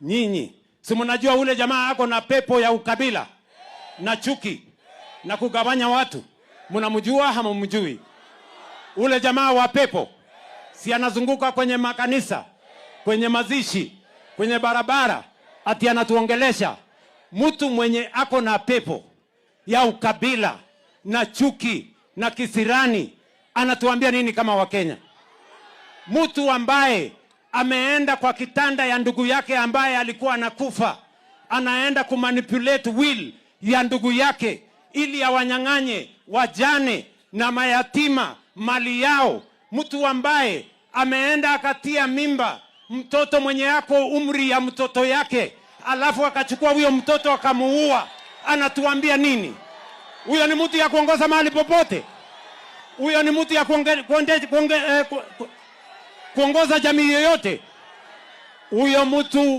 Nyinyi si mnajua ule jamaa ako na pepo ya ukabila na chuki na kugawanya watu? Mnamjua ama mjui? Ule jamaa wa pepo si anazunguka kwenye makanisa, kwenye mazishi, kwenye barabara, ati anatuongelesha. Mtu mwenye ako na pepo ya ukabila na chuki na kisirani anatuambia nini kama Wakenya? Mtu ambaye ameenda kwa kitanda ya ndugu yake ambaye alikuwa anakufa, anaenda kumanipulate will ya ndugu yake ili awanyang'anye wajane na mayatima mali yao. Mtu ambaye ameenda akatia mimba mtoto mwenye yako umri ya mtoto yake, alafu akachukua huyo mtoto akamuua, anatuambia nini? Huyo ni mtu ya kuongoza mahali popote? Huyo ni mtu ya kuongoza jamii yoyote? Huyo mtu